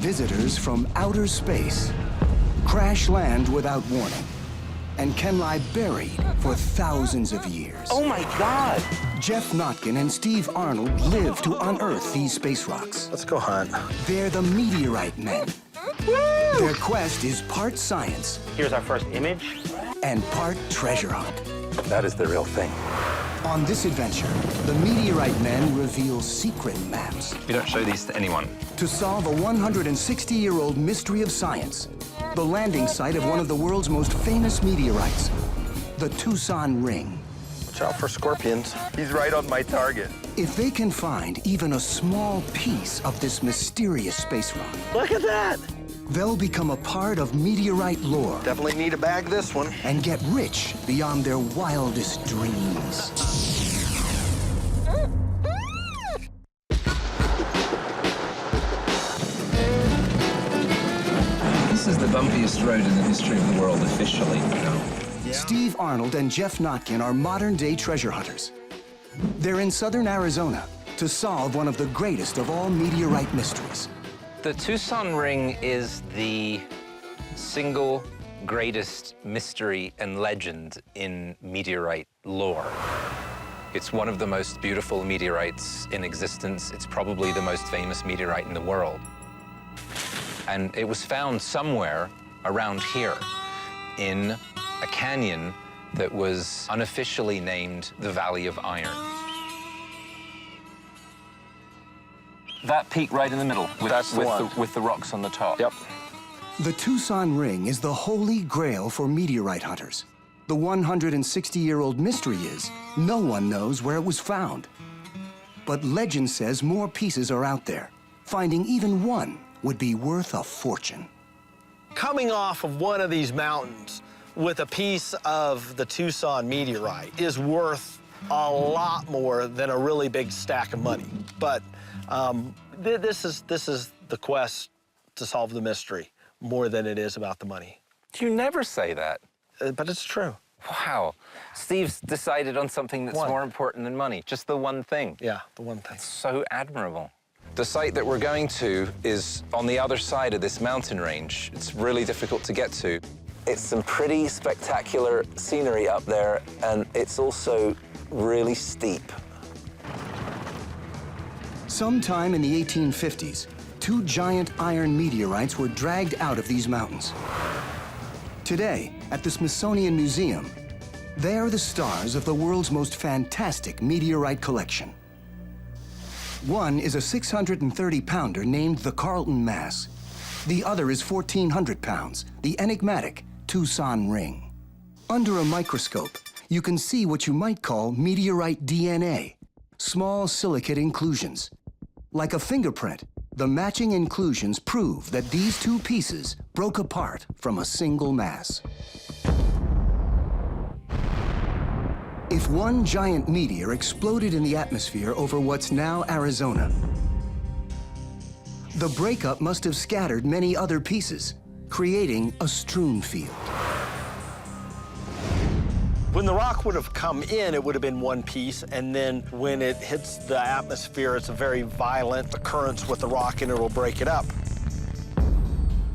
Visitors from outer space crash land without warning and can lie buried for thousands of years. Oh my God! Geoff Notkin and Steve Arnold live to unearth these space rocks. Let's go hunt. They're the Meteorite Men. Their quest is part science Here's our first image. and part treasure hunt. That is the real thing. On this adventure, the Meteorite Men reveal secret maps We don't show these to anyone. to solve a 160-year-old mystery of science, the landing site of one of the world's most famous meteorites, the Tucson Ring. Watch out for scorpions. He's right on my target. If they can find even a small piece of this mysterious space rock, Look at that! they'll become a part of meteorite lore Definitely need to bag this one. and get rich beyond their wildest dreams. This is the bumpiest road in the history of the world officially, you know. Steve Arnold and Geoff Notkin are modern-day treasure hunters. They're in southern Arizona to solve one of the greatest of all meteorite mysteries. The Tucson Ring is the single greatest mystery and legend in meteorite lore. It's one of the most beautiful meteorites in existence. It's probably the most famous meteorite in the world. And it was found somewhere around here in a canyon that was unofficially named the Valley of Iron. That peak right in the middle with the rocks on the top. Yep. The Tucson Ring is the holy grail for meteorite hunters. The 160-year-old mystery is no one knows where it was found. But legend says more pieces are out there. Finding even one would be worth a fortune. Coming off of one of these mountains with a piece of the Tucson meteorite is worth a lot more than a really big stack of money. But this is the quest to solve the mystery more than it is about the money. You never say that. But it's true. Wow. Steve's decided on something that's One. more important than money. Just the one thing. Yeah, the one thing. So admirable. The site that we're going to is on the other side of this mountain range. It's really difficult to get to. It's some pretty spectacular scenery up there, and it's also really steep. Sometime in the 1850s, two giant iron meteorites were dragged out of these mountains. Today, at the Smithsonian Museum, they are the stars of the world's most fantastic meteorite collection. One is a 630-pounder named the Carlton Mass. The other is 1,400 pounds, the enigmatic Tucson Ring. Under a microscope, you can see what you might call meteorite DNA, small silicate inclusions. Like a fingerprint, the matching inclusions prove that these two pieces broke apart from a single mass. If one giant meteor exploded in the atmosphere over what's now Arizona, the breakup must have scattered many other pieces, creating a strewn field. When the rock would have come in, it would have been one piece, and then when it hits the atmosphere, it's a very violent occurrence with the rock, and it will break it up.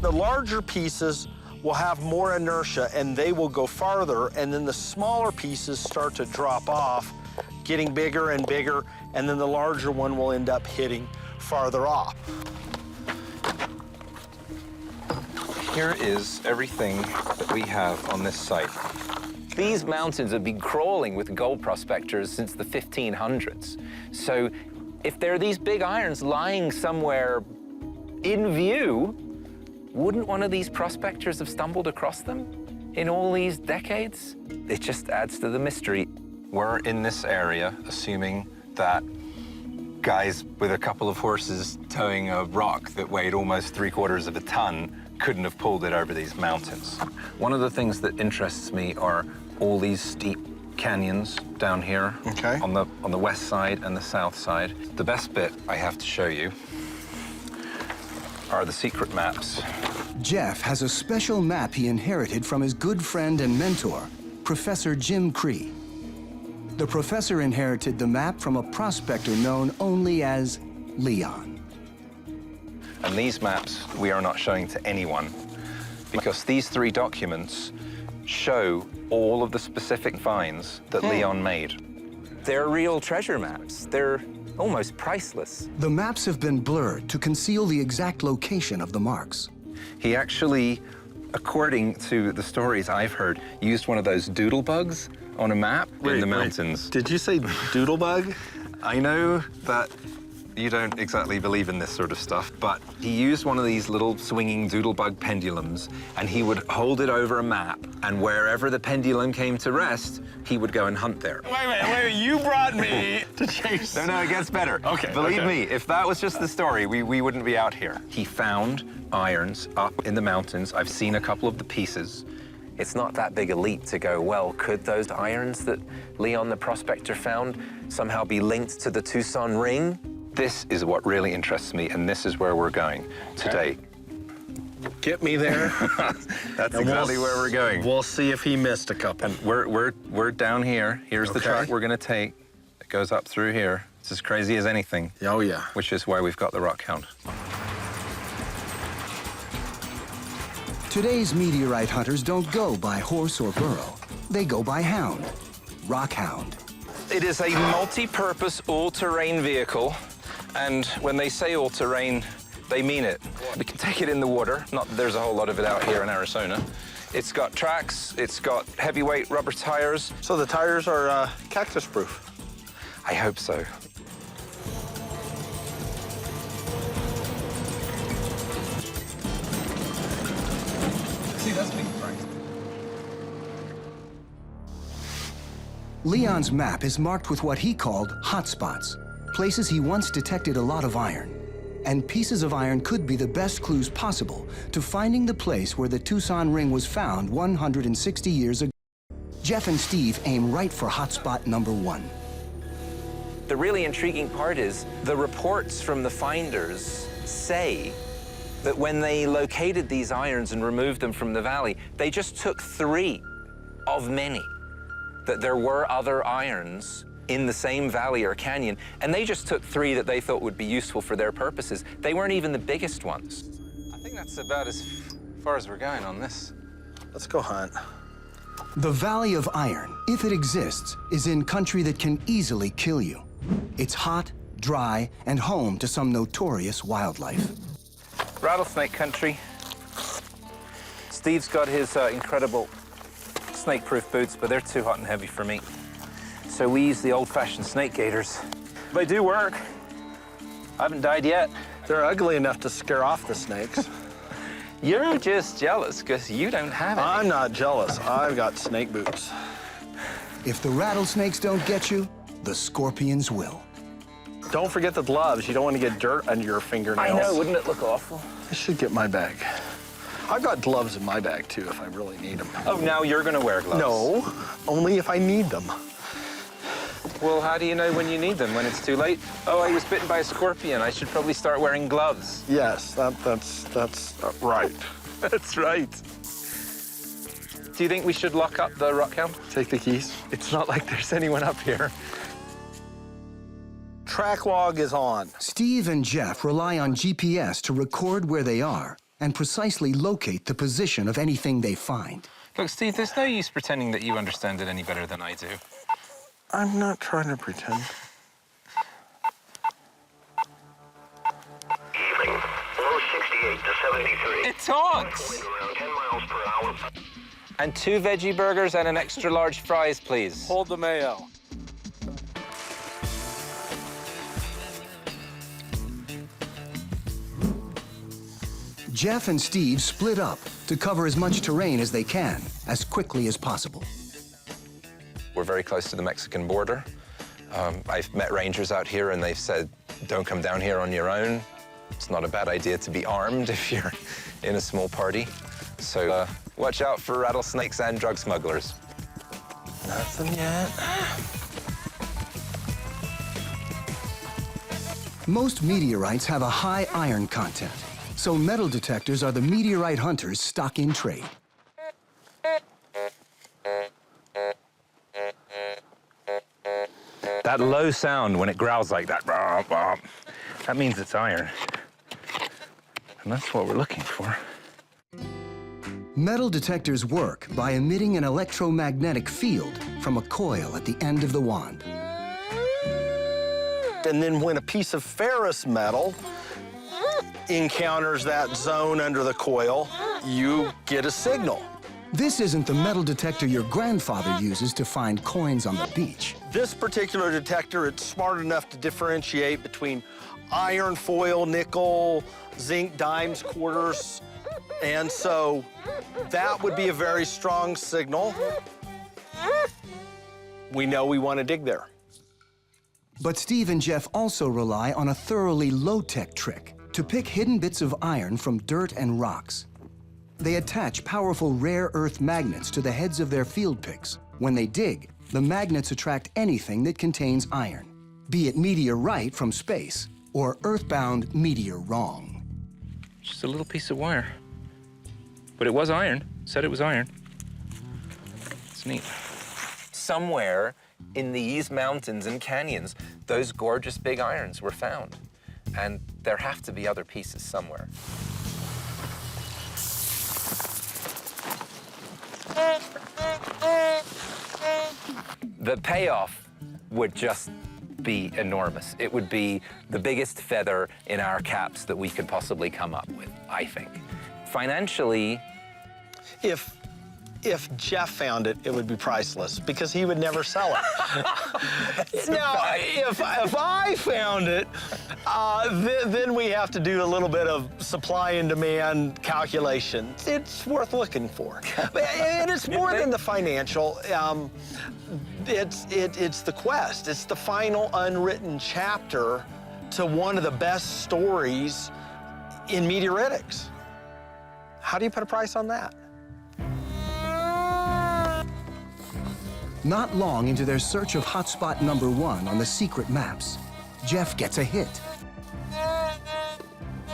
The larger pieces will have more inertia, and they will go farther, and then the smaller pieces start to drop off, getting bigger and bigger, and then the larger one will end up hitting farther off. Here is everything that we have on this site. These mountains have been crawling with gold prospectors since the 1500s. So if there are these big irons lying somewhere in view, wouldn't one of these prospectors have stumbled across them in all these decades? It just adds to the mystery. We're in this area, assuming that guys with a couple of horses towing a rock that weighed almost 3/4 of a ton couldn't have pulled it over these mountains. One of the things that interests me are all these steep canyons down here. Okay. On the west side and the south side. The best bit I have to show you are the secret maps. Geoff has a special map he inherited from his good friend and mentor, Professor Jim Cree. The professor inherited the map from a prospector known only as Leon. And these maps we are not showing to anyone because these 3 documents show all of the specific finds that Leon made. They're real treasure maps. They're almost priceless. The maps have been blurred to conceal the exact location of the marks. He actually, according to the stories I've heard, used one of those doodle bugs on a map in the mountains. Did you say doodlebug? I know that you don't exactly believe in this sort of stuff, but he used one of these little swinging doodlebug pendulums, and he would hold it over a map, and wherever the pendulum came to rest, he would go and hunt there. Wait, you brought me to chase. No, it gets better. Okay. Believe me, if that was just the story, we wouldn't be out here. He found irons up in the mountains. I've seen a couple of the pieces. It's not that big a leap to go, well, could those irons that Leon the prospector found somehow be linked to the Tucson Ring? This is what really interests me, and this is where we're going today. Get me there. That's exactly where we're going. We'll see if he missed a couple. And we're down here. Here's the track we're gonna take. It goes up through here. It's as crazy as anything. Oh, yeah. Which is why we've got the rock hound. Today's meteorite hunters don't go by horse or burro. They go by hound, rock hound. It is a multi-purpose all-terrain vehicle, and when they say all-terrain, they mean it. We can take it in the water. Not that there's a whole lot of it out here in Arizona. It's got tracks, it's got heavyweight rubber tires. So the tires are cactus-proof? I hope so. See, that's being right. Leon's map is marked with what he called hotspots, places he once detected a lot of iron. And pieces of iron could be the best clues possible to finding the place where the Tucson Ring was found 160 years ago. Geoff and Steve aim right for hotspot number 1. The really intriguing part is the reports from the finders say that when they located these irons and removed them from the valley, they just took 3 of many. That there were other irons in the same valley or canyon, and they just took 3 that they thought would be useful for their purposes. They weren't even the biggest ones. I think that's about as far as we're going on this. Let's go hunt. The Valley of Iron, if it exists, is in country that can easily kill you. It's hot, dry, and home to some notorious wildlife. Rattlesnake country. Steve's got his incredible snake-proof boots, but they're too hot and heavy for me. So we use the old-fashioned snake gaiters. They do work. I haven't died yet. They're ugly enough to scare off the snakes. You're just jealous because you don't have any. I'm not jealous. I've got snake boots. If the rattlesnakes don't get you, the scorpions will. Don't forget the gloves. You don't want to get dirt under your fingernails. I know, wouldn't it look awful? I should get my bag. I've got gloves in my bag, too, if I really need them. Oh, now you're going to wear gloves? No, only if I need them. Well, how do you know when you need them? When it's too late? Oh, I was bitten by a scorpion. I should probably start wearing gloves. Yes, that's right. That's right. Do you think we should lock up the rock hound? Take the keys. It's not like there's anyone up here. Track log is on. Steve and Geoff rely on GPS to record where they are and precisely locate the position of anything they find. Look, Steve, there's no use pretending that you understand it any better than I do. I'm not trying to pretend. Evening, low 68 to 73. It talks! Wind around 10 miles per hour. And 2 veggie burgers and an extra large fries, please. Hold the mayo. Geoff and Steve split up to cover as much terrain as they can, as quickly as possible. We're very close to the Mexican border. I've met rangers out here and they've said, don't come down here on your own. It's not a bad idea to be armed if you're in a small party. So watch out for rattlesnakes and drug smugglers. Nothing yet. Most meteorites have a high iron content, so metal detectors are the meteorite hunters' stock in trade. That low sound when it growls like that, that means it's iron. And that's what we're looking for. Metal detectors work by emitting an electromagnetic field from a coil at the end of the wand. And then when a piece of ferrous metal encounters that zone under the coil, you get a signal. This isn't the metal detector your grandfather uses to find coins on the beach. This particular detector, it's smart enough to differentiate between iron, foil, nickel, zinc, dimes, quarters. And so that would be a very strong signal. We know we want to dig there. But Steve and Geoff also rely on a thoroughly low-tech trick to pick hidden bits of iron from dirt and rocks. They attach powerful rare earth magnets to the heads of their field picks. When they dig, the magnets attract anything that contains iron, be it meteorite from space or earthbound meteor wrong. Just a little piece of wire. But it was iron. Said it was iron. It's neat. Somewhere in these mountains and canyons, those gorgeous big irons were found. And there have to be other pieces somewhere. The payoff would just be enormous. It would be the biggest feather in our caps that we could possibly come up with, I think. Financially, If Geoff found it, it would be priceless because he would never sell it. Now, if I found it, then we have to do a little bit of supply and demand calculation. It's worth looking for. And it's more than the financial. It's the quest. It's the final unwritten chapter to one of the best stories in meteoritics. How do you put a price on that? Not long into their search of hotspot number 1 on the secret maps, Geoff gets a hit.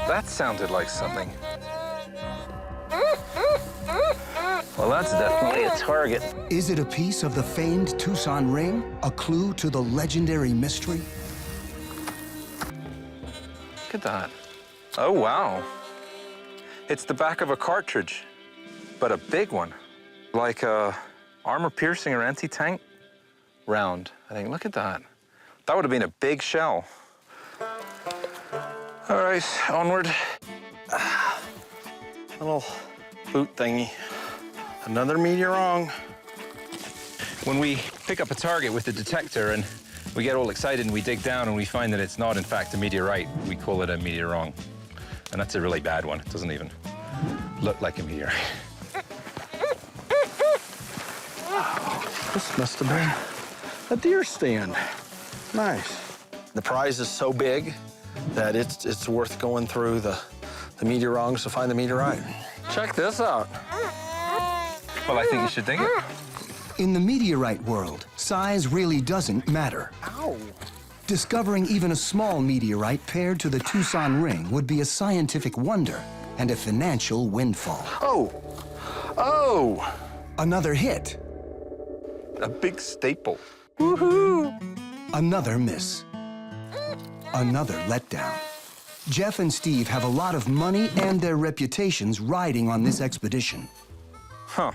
That sounded like something. Well, that's definitely a target. Is it a piece of the famed Tucson Ring? A clue to the legendary mystery? Look at that. Oh, wow. It's the back of a cartridge, but a big one. Like a armor-piercing or anti-tank round. I think, look at that. That would have been a big shell. All right, onward. Little boot thingy. Another meteor wrong. When we pick up a target with the detector and we get all excited and we dig down and we find that it's not, in fact, a meteorite, we call it a meteor wrong. And that's a really bad one. It doesn't even look like a meteorite. This must have been a deer stand. Nice. The prize is so big that it's worth going through the meteor wrongs to find the meteorite. Check this out. Well, I think you should dig it. In the meteorite world, size really doesn't matter. Ow. Discovering even a small meteorite paired to the Tucson Ring would be a scientific wonder and a financial windfall. Oh. Oh. Another hit. A big staple. Another miss. Another letdown. Geoff and Steve have a lot of money and their reputations riding on this expedition. Huh,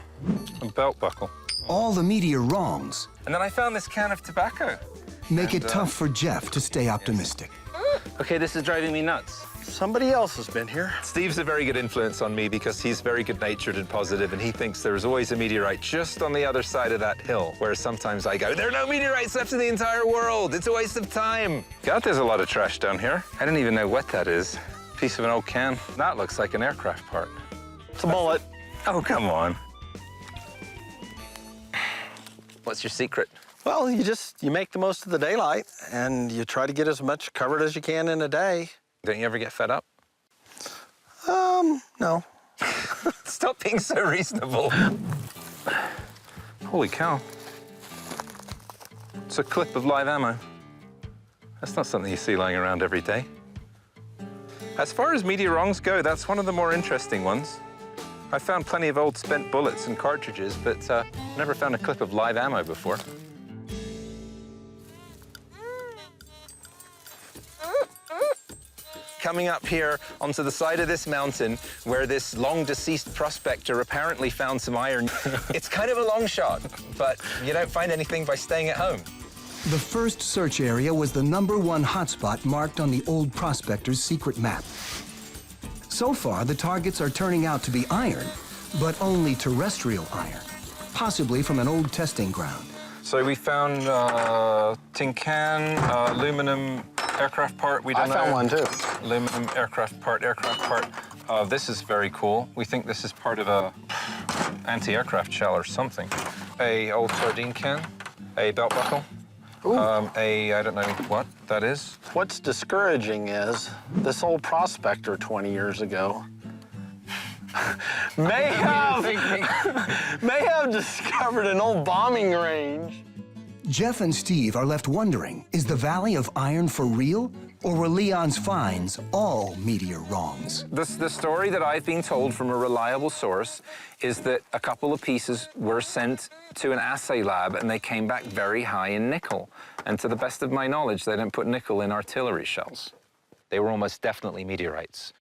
a belt buckle. All the meteor wrongs And then I found this can of tobacco. make it tough for Geoff to stay optimistic. Okay, this is driving me nuts. Somebody else has been here. Steve's a very good influence on me because he's very good-natured and positive, and he thinks there's always a meteorite just on the other side of that hill, whereas sometimes I go, there are no meteorites left in the entire world. It's a waste of time. God, there's a lot of trash down here. I don't even know what that is. Piece of an old can. That looks like an aircraft part. It's a bullet. Oh, come on. What's your secret? Well, you make the most of the daylight, and you try to get as much covered as you can in a day. Don't you ever get fed up? No. Stop being so reasonable. Holy cow. It's a clip of live ammo. That's not something you see lying around every day. As far as meteor wrongs go, that's one of the more interesting ones. I found plenty of old spent bullets and cartridges, but never found a clip of live ammo before. coming up here onto the side of this mountain where this long-deceased prospector apparently found some iron. It's kind of a long shot, but you don't find anything by staying at home. The first search area was the #1 hotspot marked on the old prospector's secret map. So far, the targets are turning out to be iron, but only terrestrial iron, possibly from an old testing ground. So we found tin can, aluminum aircraft part. We don't know. I found one too. Aluminum aircraft part. This is very cool. We think this is part of a anti-aircraft shell or something. A old sardine can, a belt buckle, I don't know what that is. What's discouraging is this old prospector 20 years ago may have discovered an old bombing range. Geoff and Steve are left wondering, is the Valley of Iron for real? Or were Leon's finds all meteor wrongs? The story that I've been told from a reliable source is that a couple of pieces were sent to an assay lab and they came back very high in nickel. And to the best of my knowledge, they didn't put nickel in artillery shells. They were almost definitely meteorites.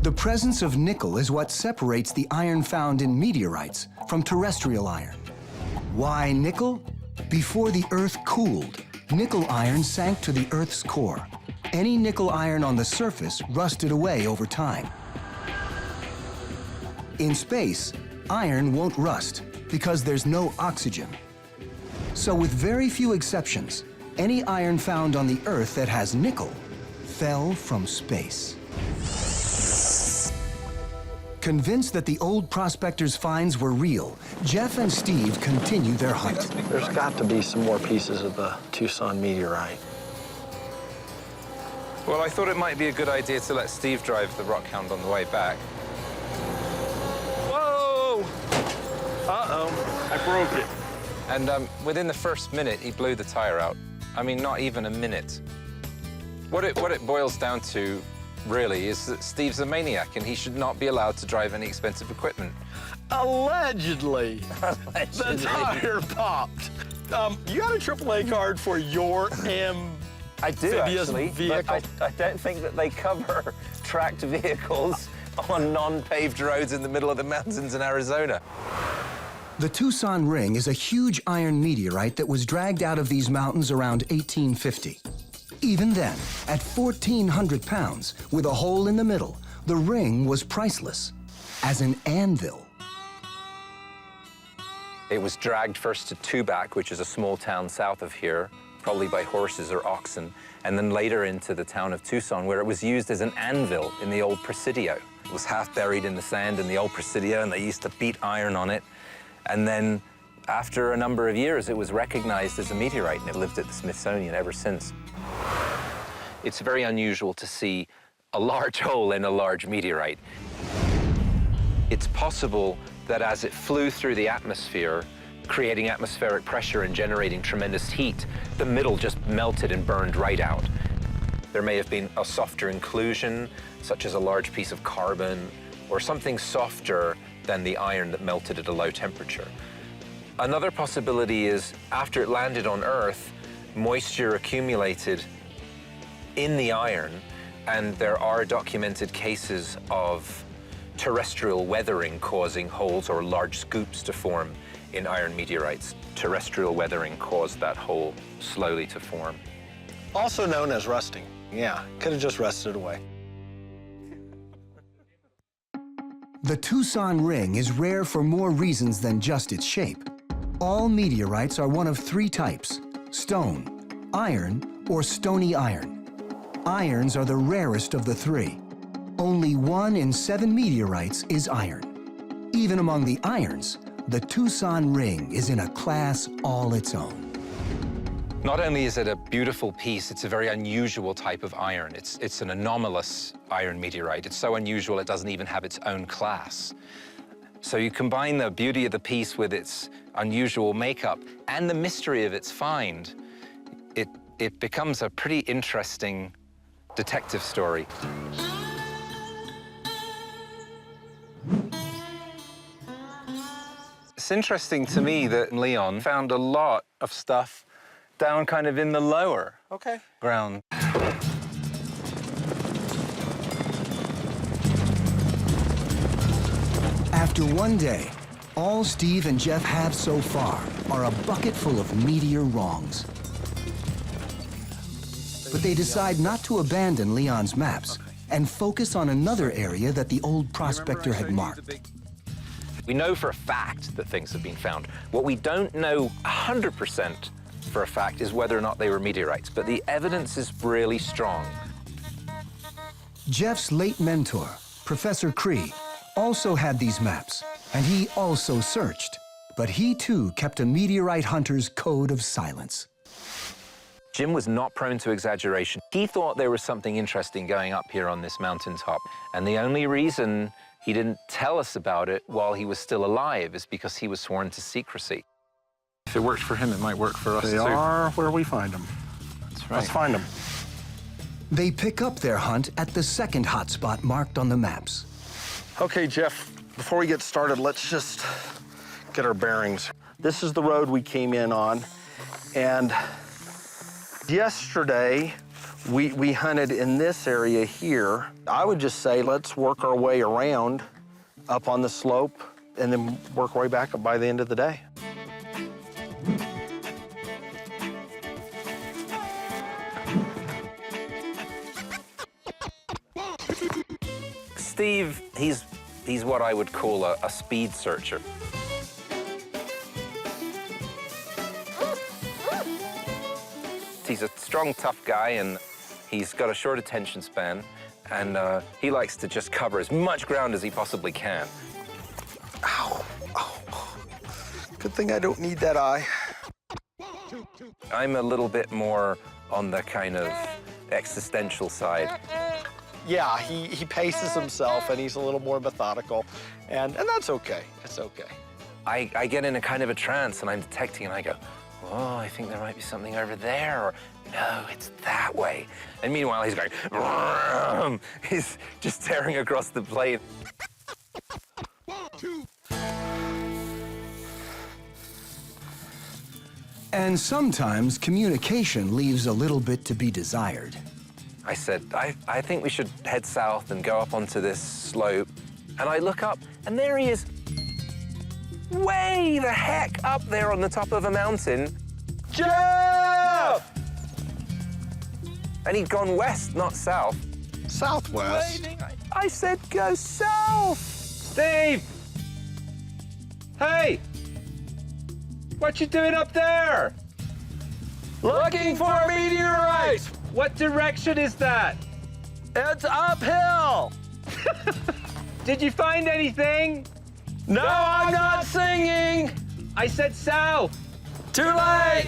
The presence of nickel is what separates the iron found in meteorites from terrestrial iron. Why nickel? Before the Earth cooled, nickel iron sank to the Earth's core. Any nickel iron on the surface rusted away over time. In space, iron won't rust because there's no oxygen. So with very few exceptions, any iron found on the Earth that has nickel fell from space. Convinced that the old prospector's finds were real, Geoff and Steve continue their hunt. There's got to be some more pieces of the Tucson meteorite. Well, I thought it might be a good idea to let Steve drive the Rockhound on the way back. Whoa! Uh-oh, I broke it. And within the first minute, he blew the tire out. I mean, not even a minute. What it boils down to, really, is that Steve's a maniac and he should not be allowed to drive any expensive equipment. Allegedly. The tire popped. You got a AAA card for your I do, actually, vehicle? but I don't think that they cover tracked vehicles on non-paved roads in the middle of the mountains in Arizona. The Tucson Ring is a huge iron meteorite that was dragged out of these mountains around 1850. Even then, at 1,400 pounds, with a hole in the middle, the ring was priceless, as an anvil. It was dragged first to Tubac, which is a small town south of here, probably by horses or oxen, and then later into the town of Tucson, where it was used as an anvil in the old Presidio. It was half buried in the sand in the old Presidio, and they used to beat iron on it. And then, after a number of years, it was recognized as a meteorite, and it lived at the Smithsonian ever since. It's very unusual to see a large hole in a large meteorite. It's possible that as it flew through the atmosphere, creating atmospheric pressure and generating tremendous heat, the middle just melted and burned right out. There may have been a softer inclusion, such as a large piece of carbon, or something softer than the iron that melted at a low temperature. Another possibility is, after it landed on Earth, moisture accumulated in the iron, and there are documented cases of terrestrial weathering causing holes or large scoops to form in iron meteorites. Terrestrial weathering caused that hole slowly to form. Also known as rusting. Yeah, could have just rusted away. The Tucson Ring is rare for more reasons than just its shape. All meteorites are one of three types: stone, iron, or stony iron. Irons are the rarest of the three. Only 1 in 7 meteorites is iron. Even among the irons, the Tucson Ring is in a class all its own. Not only is it a beautiful piece, it's a very unusual type of iron. It's an anomalous iron meteorite. It's so unusual it doesn't even have its own class. So you combine the beauty of the piece with its unusual makeup and the mystery of its find, it becomes a pretty interesting detective story. It's interesting to me that Leon found a lot of stuff down kind of in the lower ground. After one day, all Steve and Geoff have so far are a bucket full of meteor wrongs. But they decide not to abandon Leon's maps and focus on another area that the old prospector had marked. We know for a fact that things have been found. What we don't know 100% for a fact is whether or not they were meteorites, but the evidence is really strong. Geoff's late mentor, Professor Cree, also had these maps, and he also searched. But he too kept a meteorite hunter's code of silence. Jim was not prone to exaggeration. He thought there was something interesting going up here on this mountaintop, and the only reason he didn't tell us about it while he was still alive is because he was sworn to secrecy. If it worked for him, it might work for us, They too. are where we find them. That's right. Let's find them. They pick up their hunt at the second hotspot marked on the maps. Okay, Geoff, before we get started, let's just get our bearings. This is the road we came in on, and yesterday we hunted in this area here. I would just say let's work our way around up on the slope and then work our way back up by the end of the day. Steve, he's what I would call a speed searcher. He's a strong, tough guy, and he's got a short attention span, and he likes to just cover as much ground as he possibly can. Ow, ow. Good thing I don't need that eye. I'm a little bit more on the kind of existential side. Yeah, he paces himself, and he's a little more methodical, and that's okay. It's okay. I get in a kind of a trance, and I'm detecting, and I go, oh, I think there might be something over there, or no, it's that way. And meanwhile, he's going, vroom. He's just tearing across the plain. And sometimes communication leaves a little bit to be desired. I said, I think we should head south and go up onto this slope. And I look up, and there he is, way the heck up there on the top of a mountain. Geoff! And he'd gone west, not south. Southwest. I said, go south! Steve! Hey! What you doing up there? Looking for meteorites! What direction is that? It's uphill. Did you find anything? No, I'm not singing. I said south. Too late.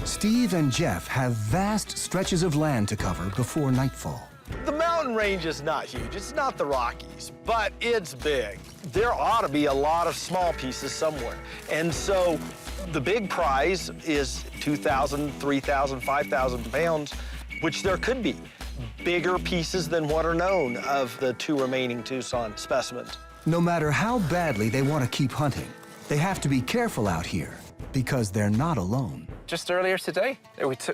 Steve and Geoff have vast stretches of land to cover before nightfall. The mountain range is not huge. It's not the Rockies, but it's big. There ought to be a lot of small pieces somewhere. And so the big prize is 2,000, 3,000, 5,000 pounds, which there could be bigger pieces than what are known of the two remaining Tucson specimens. No matter how badly they want to keep hunting, they have to be careful out here because they're not alone. Just earlier today,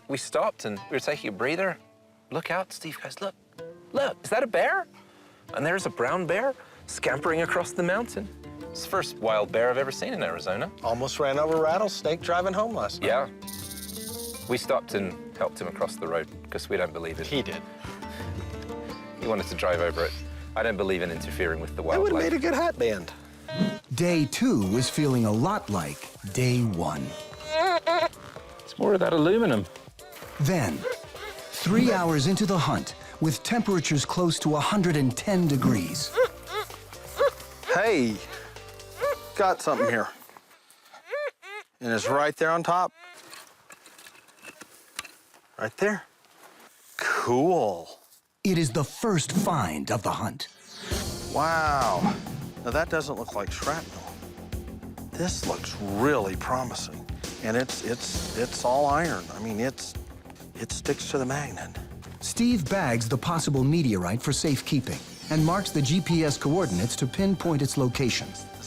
we stopped and we were taking a breather. Look out, Steve goes, look, is that a bear? And there's a brown bear scampering across the mountain. It's the first wild bear I've ever seen in Arizona. Almost ran over a rattlesnake driving home last night. Yeah. We stopped and helped him across the road because we don't believe it. He did. He wanted to drive over it. I don't believe in interfering with the That would wildlife. have made a good hat band. Day 2 was feeling a lot like day 1. It's more of that aluminum. Then, 3 hours into the hunt, with temperatures close to 110 degrees. Hey, got something here. And it's right there on top. Right there. Cool. It is the first find of the hunt. Wow. Now that doesn't look like shrapnel. This looks really promising. And it's all iron. I mean, it sticks to the magnet. Steve bags the possible meteorite for safekeeping and marks the GPS coordinates to pinpoint its location.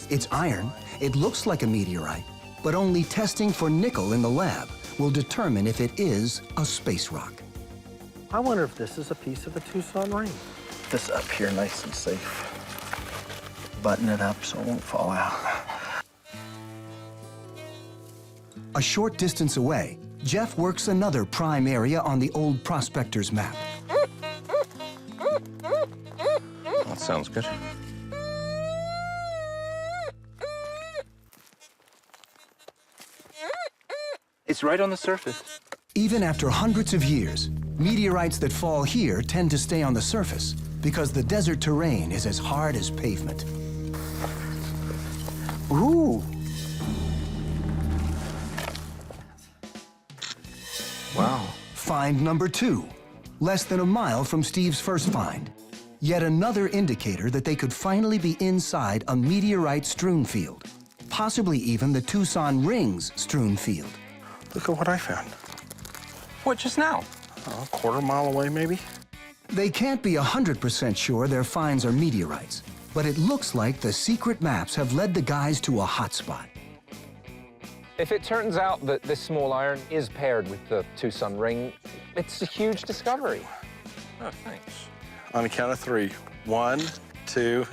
It's iron, it looks like a meteorite, but only testing for nickel in the lab will determine if it is a space rock. I wonder if this is a piece of the Tucson Ring. this up here nice and safe. Button it up so it won't fall out. A short distance away, Geoff works another prime area on the old prospector's map. That sounds good. It's right on the surface. Even after hundreds of years, meteorites that fall here tend to stay on the surface because the desert terrain is as hard as pavement. Ooh. Wow. Find number 2, less than a mile from Steve's first find. Yet another indicator that they could finally be inside a meteorite strewn field, possibly even the Tucson Ring's strewn field. Look at what I found. What, just now? A quarter mile away, maybe? They can't be 100% sure their finds are meteorites, but it looks like the secret maps have led the guys to a hotspot. If it turns out that this small iron is paired with the Tucson Ring, it's a huge discovery. Oh, thanks. On the count of 3. 1, 2.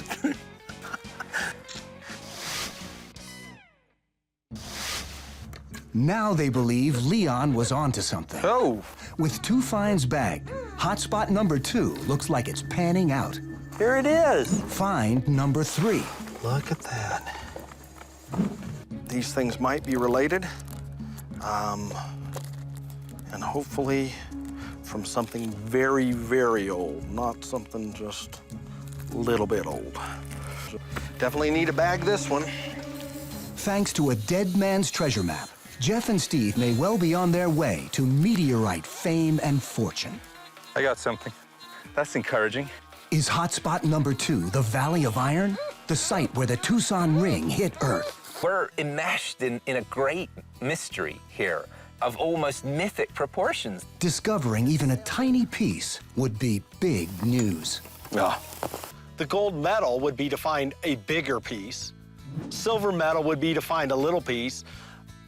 Now they believe Leon was onto something. Oh, With 2 finds bagged, hotspot number 2 looks like it's panning out. here it is. Find number 3. Look at that. These things might be related, and hopefully from something very, very old, not something just a little bit old. Definitely need to bag this one. Thanks to a dead man's treasure map, Geoff and Steve may well be on their way to meteorite fame and fortune. I got something. That's encouraging. Is hotspot number 2 the Valley of Iron? The site where the Tucson Ring hit Earth. We're enmeshed in a great mystery here of almost mythic proportions. Discovering even a tiny piece would be big news. Yeah. The gold medal would be to find a bigger piece. Silver medal would be to find a little piece.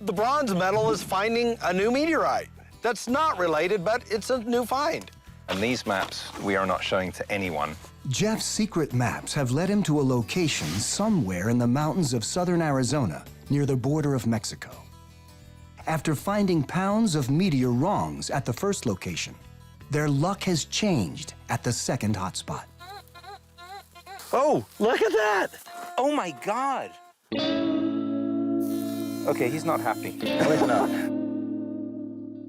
The bronze medal is finding a new meteorite. That's not related, but it's a new find. And these maps we are not showing to anyone. Geoff's secret maps have led him to a location somewhere in the mountains of southern Arizona, near the border of Mexico. After finding pounds of meteor wrongs at the first location, their luck has changed at the second hotspot. Oh, look at that. Oh my God! Okay, he's not happy. No, he's not.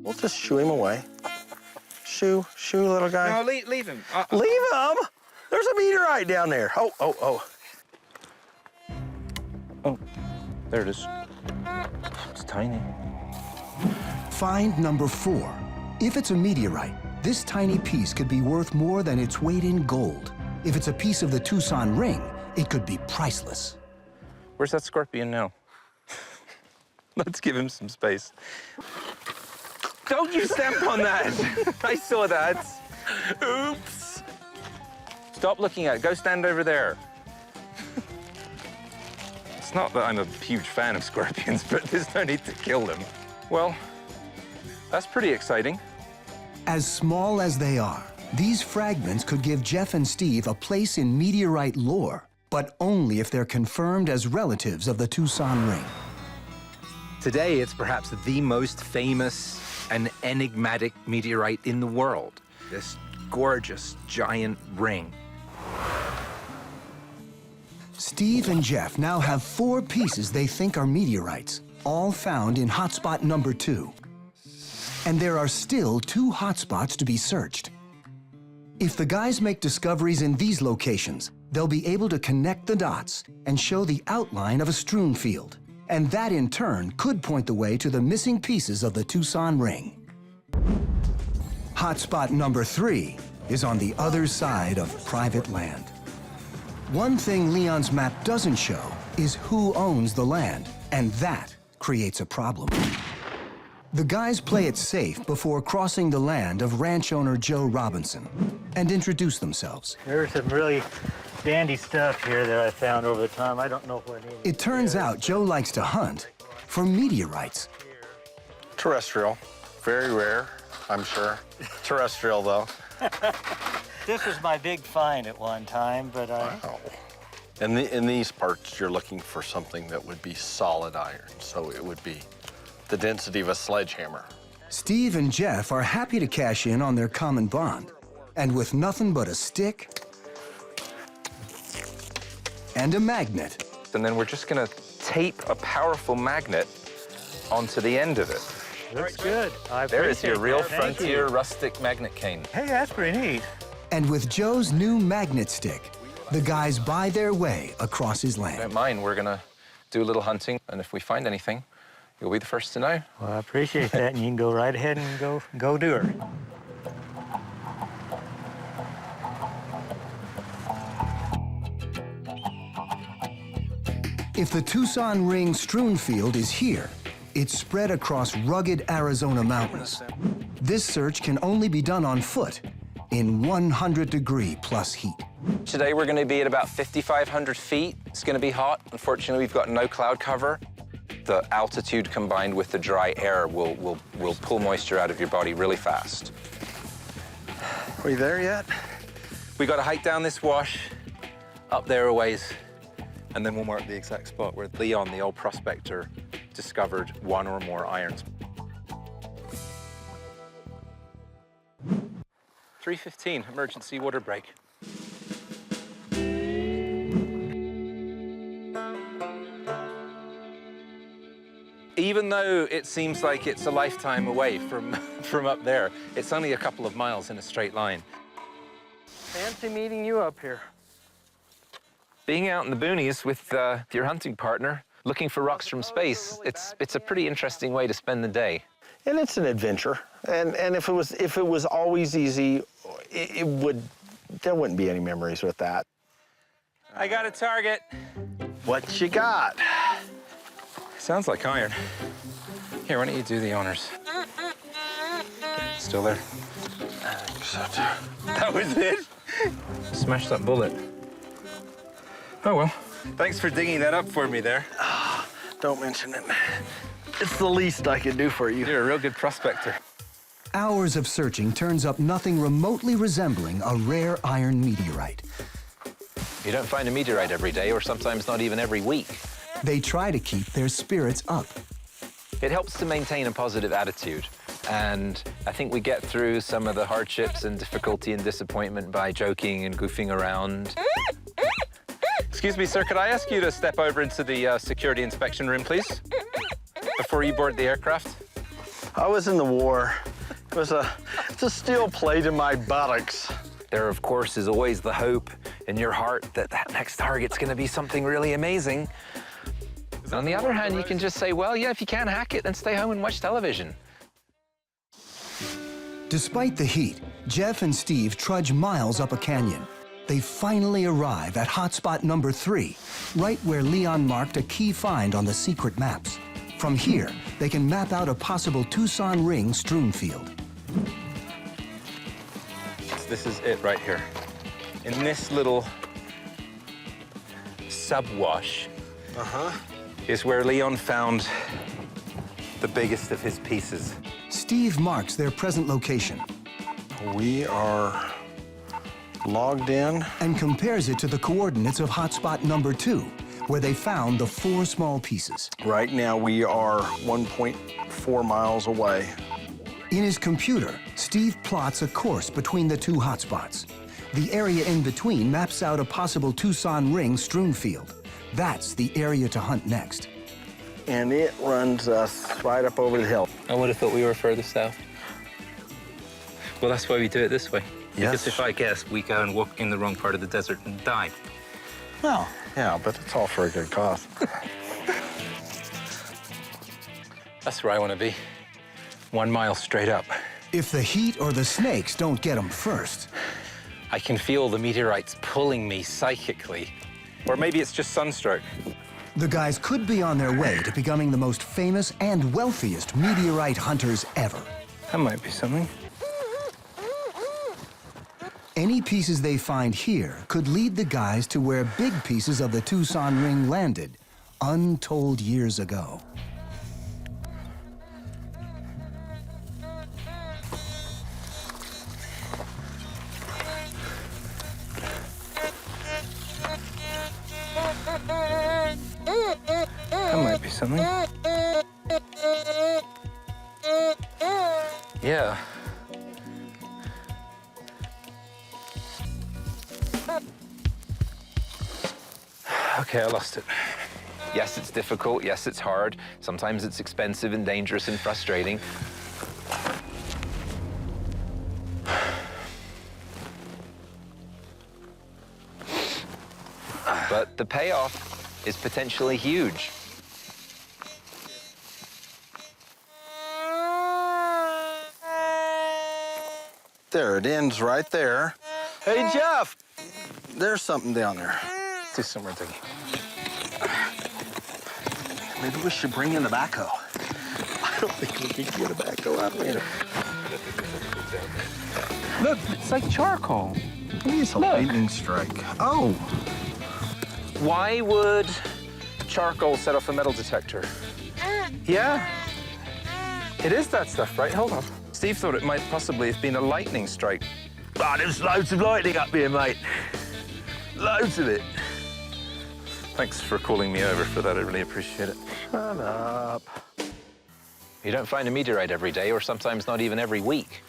We'll just shoo him away. Shoo, little guy. No, leave him. Leave him. There's a meteorite down there. Oh. Oh, there it is. It's tiny. Find number 4. If it's a meteorite, this tiny piece could be worth more than its weight in gold. If it's a piece of the Tucson Ring, it could be priceless. Where's that scorpion now? Let's give him some space. Don't you stamp on that! I saw that. Oops. Stop looking at it. Go stand over there. It's not that I'm a huge fan of scorpions, but there's no need to kill them. Well, that's pretty exciting. As small as they are, these fragments could give Geoff and Steve a place in meteorite lore, but only if they're confirmed as relatives of the Tucson Ring. Today, it's perhaps the most famous and enigmatic meteorite in the world. This gorgeous giant ring. Steve and Geoff now have 4 pieces they think are meteorites, all found in hotspot number 2. And there are still 2 hotspots to be searched. If the guys make discoveries in these locations, they'll be able to connect the dots and show the outline of a strewn field. And that, in turn, could point the way to the missing pieces of the Tucson Ring. Hotspot number 3 is on the other side of private land. One thing Leon's map doesn't show is who owns the land, and that creates a problem. The guys play it safe before crossing the land of ranch owner Joe Robinson and introduce themselves. There's some really dandy stuff here that I found over the time. I don't know what it is. It turns out Joe likes to hunt for meteorites. Terrestrial. Very rare, I'm sure. Terrestrial, though. This was my big find at one time, but Wow. And in these parts, you're looking for something that would be solid iron. So it would be the density of a sledgehammer. Steve and Geoff are happy to cash in on their common bond. And with nothing but a stick and a magnet, And then we're just gonna tape a powerful magnet onto the end of it. looks good. I There is your appreciate real that. Thank frontier you. rustic magnet cane. Hey, that's pretty neat. and with Joe's new magnet stick, the guys buy their way across his land. Don't mind, we're gonna do a little hunting, and if we find anything, you'll be the first to know. Well, I appreciate that, and you can go right ahead and go do her. If the Tucson Ring strewn field is here, it's spread across rugged Arizona mountains. This search can only be done on foot in 100-degree-plus heat. Today we're gonna be at about 5,500 feet. It's gonna be hot. Unfortunately, we've got no cloud cover. The altitude combined with the dry air will pull moisture out of your body really fast. Are you there yet? We gotta hike down this wash, up there a ways, and then we'll mark the exact spot where Leon, the old prospector, discovered one or more irons. 3:15, emergency water break. Even though it seems like it's a lifetime away from up there, it's only a couple of miles in a straight line. Fancy meeting you up here. Being out in the boonies with your hunting partner, looking for rocks from space, it's a pretty interesting way to spend the day. And it's an adventure. And if it was always easy, there wouldn't be any memories with that. I got a target. What you got? Sounds like iron. Here, why don't you do the honors? Still there? I think so too. That was it? Smash that bullet. Oh, well. Thanks for digging that up for me there. Don't mention it. It's the least I can do for you. You're a real good prospector. Hours of searching turns up nothing remotely resembling a rare iron meteorite. You don't find a meteorite every day, or sometimes not even every week. They try to keep their spirits up. It helps to maintain a positive attitude. And I think we get through some of the hardships and difficulty and disappointment by joking and goofing around. Excuse me, sir, could I ask you to step over into the security inspection room, please? Before you board the aircraft? I was in the war. It's a steel plate in my buttocks. There, of course, is always the hope in your heart that that next target's going to be something really amazing. On the other hand, you can just say, well, yeah, if you can't hack it, then stay home and watch television. Despite the heat, Geoff and Steve trudge miles up a canyon. They finally arrive at hotspot number 3, right where Leon marked a key find on the secret maps. From here, they can map out a possible Tucson Ring strewn field. This is it right here. In this little subwash is where Leon found the biggest of his pieces. Steve marks their present location We are logged in. and compares it to the coordinates of hotspot number 2, where they found the 4 small pieces. Right now, we are 1.4 miles away. In his computer, Steve plots a course between the 2 hotspots. The area in between maps out a possible Tucson Ring strewn field. That's the area to hunt next. And it runs us right up over the hill. I would have thought we were further south. Well, that's why we do it this way. Yes. Because if I guess, we go and walk in the wrong part of the desert and die. Well, yeah, but it's all for a good cause. That's where I want to be. 1 mile straight up. If the heat or the snakes don't get them first, I can feel the meteorites pulling me psychically. Or maybe it's just sunstroke. the guys could be on their way to becoming the most famous and wealthiest meteorite hunters ever. That might be something. Any pieces they find here could lead the guys to where big pieces of the Tucson Ring landed untold years ago. something? Yeah. Okay, I lost it. Yes, it's difficult. Yes, it's hard. Sometimes it's expensive and dangerous and frustrating. But the payoff is potentially huge. There, it ends right there. Hey, Geoff, there's something down there. Do some more digging. Maybe we should bring in the backhoe. I don't think we can get a backhoe out later. Look, it's like charcoal. It's a lightning strike. Oh, Why would charcoal set off a metal detector? Yeah. It is that stuff, right? Hold on. Steve thought it might possibly have been a lightning strike. ah, there's loads of lightning up here, mate. Loads of it. Thanks for calling me over for that. I really appreciate it. Shut up. You don't find a meteorite every day, or sometimes not even every week.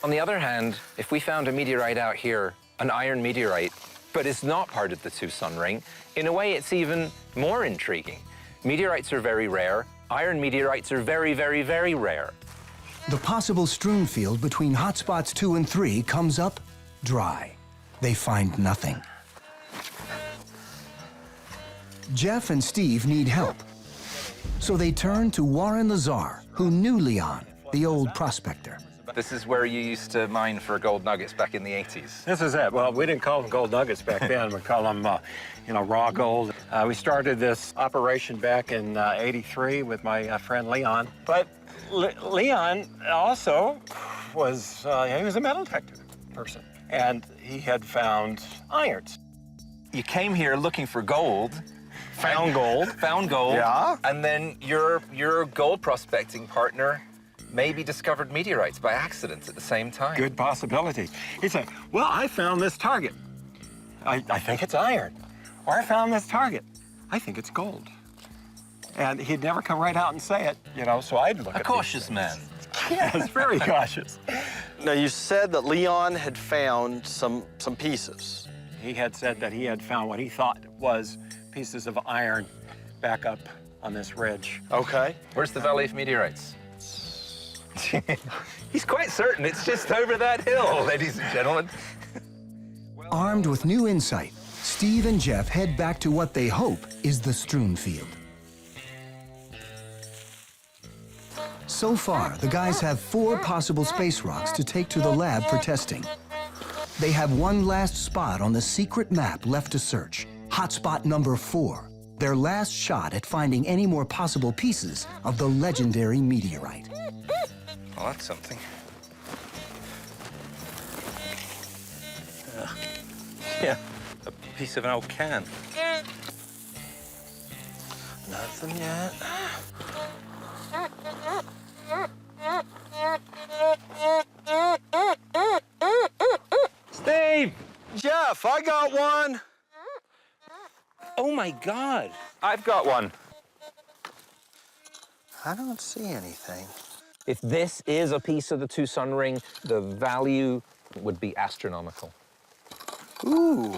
On the other hand, if we found a meteorite out here, an iron meteorite, but it's not part of the Tucson Ring, in a way it's even more intriguing. Meteorites are very rare. Iron meteorites are very, very, very rare. The possible strewn field between hotspots 2 and 3 comes up dry. They find nothing. Geoff and Steve need help. So they turn to Warren Lazar, who knew Leon, the old prospector. This is where you used to mine for gold nuggets back in the 80s. This is it. Well, we didn't call them gold nuggets back then. We call them, raw gold. We started this operation back in '83 with my friend Leon. But Leon also was, he was a metal detector person. And he had found irons. You came here looking for gold. Found gold. Found gold. Yeah. And then your gold prospecting partner maybe discovered meteorites by accident at the same time. Good possibility. He said, well, I found this target. I think it's iron. Or I found this target. I think it's gold. And he'd never come right out and say it, so I'd look at A cautious man. Yes, very cautious. Now, you said that Leon had found some pieces. He had said that he had found what he thought was pieces of iron back up on this ridge. Okay. Where's the Valley of Meteorites? He's quite certain it's just over that hill, ladies and gentlemen. Armed with new insight, Steve and Geoff head back to what they hope is the strewn field. So far, the guys have 4 possible space rocks to take to the lab for testing. They have one last spot on the secret map left to search, hotspot number 4, their last shot at finding any more possible pieces of the legendary meteorite. Well, that's something. Yeah, a piece of an old can. Nothing yet. Steve! Geoff, I got one. Oh my God! I've got one. I don't see anything. If this is a piece of the Tucson Ring, the value would be astronomical. Ooh.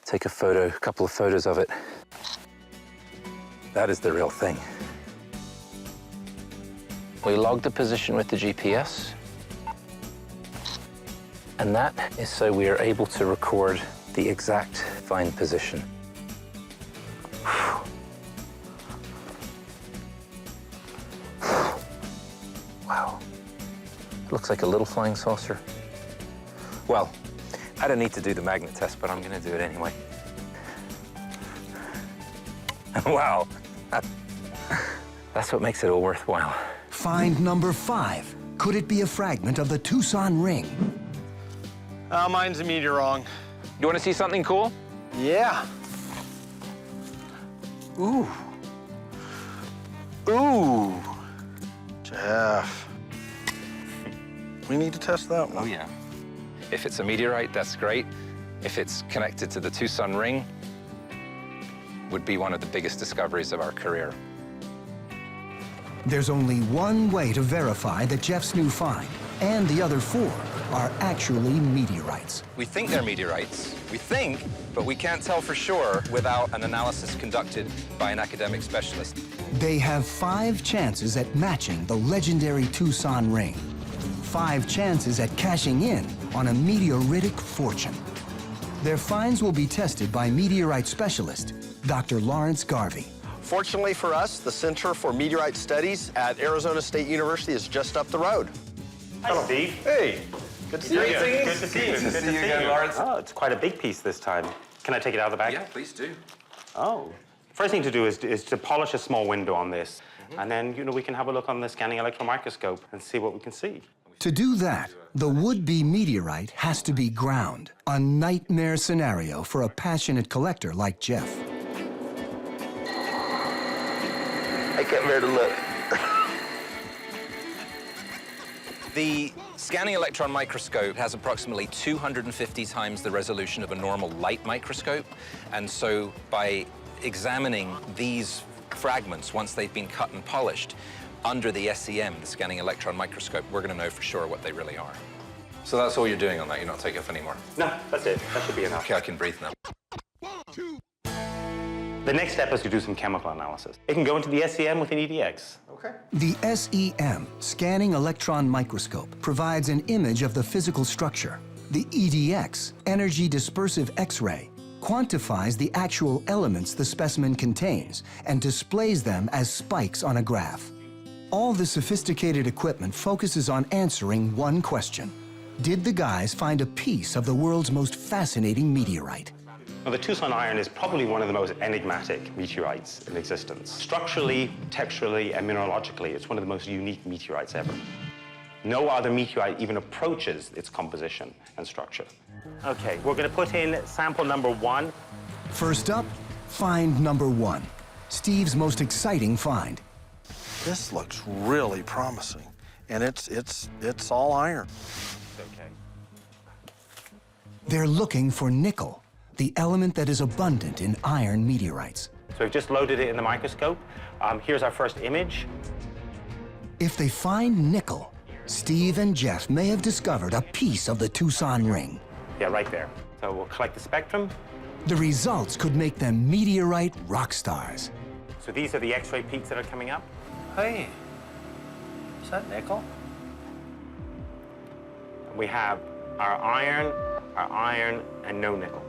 Take a couple of photos of it. That is the real thing. We logged the position with the GPS. And that is so we are able to record the exact find position. Wow. It looks like a little flying saucer. Well, I don't need to do the magnet test, but I'm going to do it anyway. Wow. That's what makes it all worthwhile. Find number 5. Could it be a fragment of the Tucson Ring? Mine's a meteor wrong. You want to see something cool? Yeah. Ooh. Ooh. Geoff. We need to test that one. Oh, yeah. If it's a meteorite, that's great. If it's connected to the Tucson Ring, would be one of the biggest discoveries of our career. There's only one way to verify that Geoff's new find and the other 4 are actually meteorites. We think they're meteorites. We think, but we can't tell for sure without an analysis conducted by an academic specialist. They have 5 chances at matching the legendary Tucson Ring. 5 chances at cashing in on a meteoritic fortune. Their finds will be tested by meteorite specialist, Dr. Lawrence Garvey. Fortunately for us, the Center for Meteorite Studies at Arizona State University is just up the road. Hello, Steve. Hey, good to see you. Good to see you. Good to see you again, Lawrence. Oh, it's quite a big piece this time. Can I take it out of the bag? Yeah, please do. Oh. First thing to do is to polish a small window on this. And then, we can have a look on the scanning electron microscope and see what we can see. To do that, the would-be meteorite has to be ground, a nightmare scenario for a passionate collector like Geoff. I can't bear to look. The scanning electron microscope has approximately 250 times the resolution of a normal light microscope. And so by examining these fragments, once they've been cut and polished, under the SEM, the scanning electron microscope, we're going to know for sure what they really are. So that's all you're doing on that? You're not taking off anymore? No, that's it. That should be enough. Okay, I can breathe now. The next step is to do some chemical analysis. It can go into the SEM with an EDX. Okay. The SEM, scanning electron microscope, provides an image of the physical structure. The EDX, energy dispersive X-ray, quantifies the actual elements the specimen contains and displays them as spikes on a graph. All the sophisticated equipment focuses on answering one question. Did the guys find a piece of the world's most fascinating meteorite? Well, the Tucson iron is probably one of the most enigmatic meteorites in existence. Structurally, texturally, and mineralogically, it's one of the most unique meteorites ever. No other meteorite even approaches its composition and structure. Okay, we're going to put in sample number 1. First up, find number 1. Steve's most exciting find. This looks really promising, and it's all iron. Okay. They're looking for nickel, the element that is abundant in iron meteorites. So we've just loaded it in the microscope. Here's our first image. If they find nickel, Steve and Geoff may have discovered a piece of the Tucson Ring. Yeah, right there. So we'll collect the spectrum. The results could make them meteorite rock stars. So these are the X-ray peaks that are coming up. Hey, is that nickel? We have our iron, and no nickel.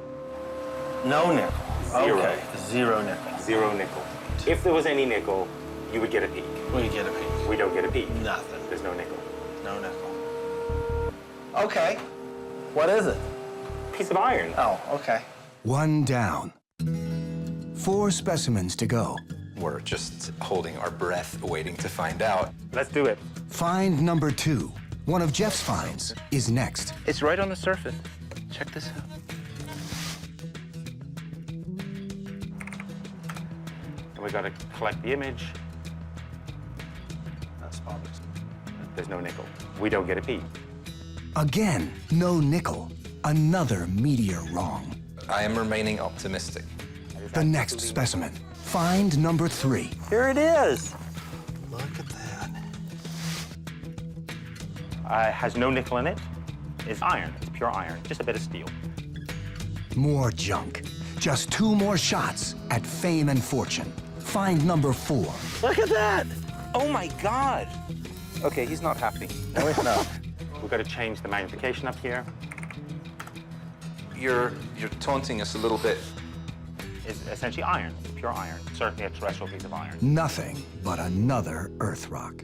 No nickel. Zero. Okay, 0 nickel. 0 nickel. If there was any nickel, you would get a peak. We get a peek. We don't get a peak. Nothing. There's no nickel. No nickel. Okay. What is it? Piece of iron. Oh, okay. 1 down. 4 specimens to go. We're just holding our breath, waiting to find out. Let's do it. Find number 2. One of Geoff's finds is next. It's right on the surface. Check this out. And we've got to collect the image. That's obvious. There's no nickel. We don't get a peak. Again, no nickel. Another meteor wrong. I am remaining optimistic. The next specimen. Find number 3. Here it is. Look at that. Has no nickel in it. It's iron. It's pure iron. Just a bit of steel. More junk. Just 2 more shots at fame and fortune. Find number 4. Look at that. Oh my God! Okay, he's not happy. No, no. We've got to change the magnification up here. You're taunting us a little bit. It's essentially iron. It's pure iron. Certainly a terrestrial piece of iron. Nothing but another Earth rock.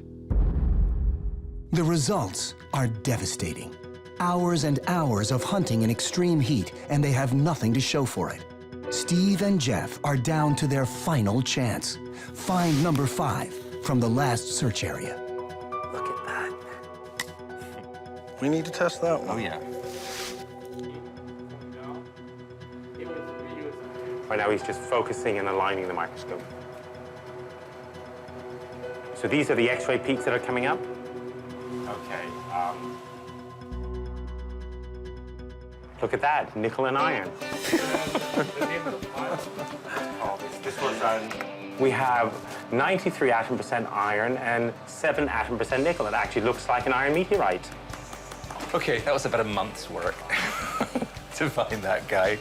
The results are devastating. Hours and hours of hunting in extreme heat, and they have nothing to show for it. Steve and Geoff are down to their final chance. Find number 5 from the last search area. Look at that. We need to test that one. Oh yeah. Right now he's just focusing and aligning the microscope. So these are the X-ray peaks that are coming up. Okay. Look at that, nickel and iron. This was we have 93 atom% iron and 7 atom% nickel. It actually looks like an iron meteorite. Okay, that was about a month's work to find that guy.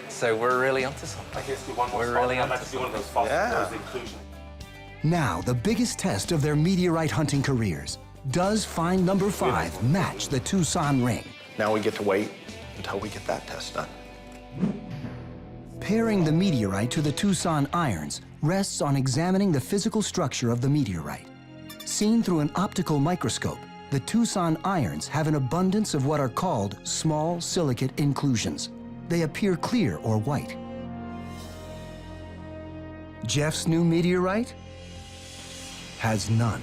So we're really onto something. I guess we want more. We're really onto Let's do one of those fossils, Yeah. those inclusions. Now, the biggest test of their meteorite hunting careers. Does find number 5 match the Tucson Ring? Now we get to wait until we get that test done. Pairing the meteorite to the Tucson irons rests on examining the physical structure of the meteorite. Seen through an optical microscope, the Tucson irons have an abundance of what are called small silicate inclusions. They appear clear or white. Geoff's new meteorite has none.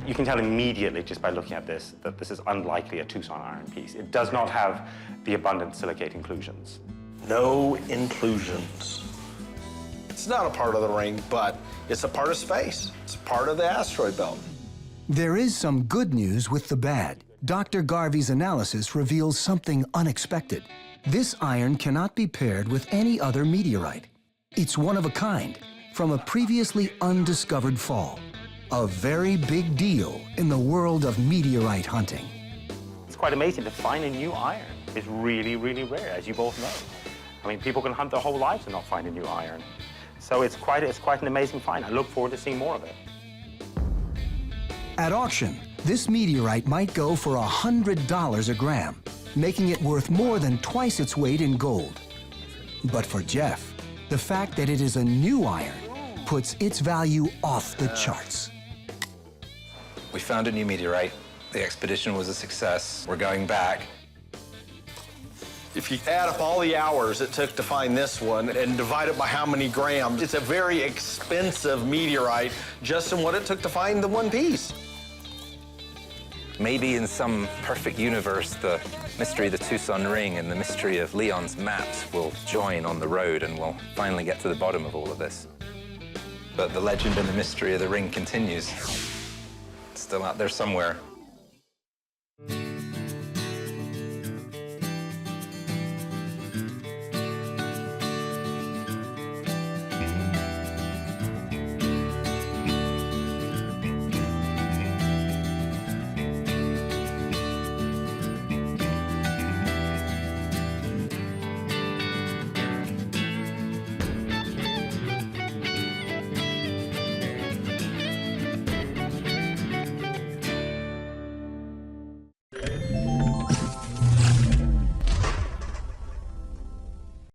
You can tell immediately just by looking at this that this is unlikely a Tucson iron piece. It does not have the abundant silicate inclusions. No inclusions. It's not a part of the ring, but it's a part of space. It's part of the asteroid belt. There is some good news with the bad. Dr. Garvey's analysis reveals something unexpected. This iron cannot be paired with any other meteorite. It's one of a kind, from a previously undiscovered fall. A very big deal in the world of meteorite hunting. It's quite amazing to find a new iron. It's really, really rare, as you both know. I mean, people can hunt their whole lives and not find a new iron. So it's quite an amazing find. I look forward to seeing more of it. At auction, this meteorite might go for $100 a gram, making it worth more than twice its weight in gold. But for Geoff, the fact that it is a new iron puts its value off the charts. We found a new meteorite. The expedition was a success. We're going back. If you add up all the hours it took to find this one and divide it by how many grams, it's a very expensive meteorite just in what it took to find the one piece. Maybe in some perfect universe, the mystery of the Tucson Ring and the mystery of Leon's maps will join on the road and we'll finally get to the bottom of all of this. But the legend and the mystery of the ring continues. It's still out there somewhere.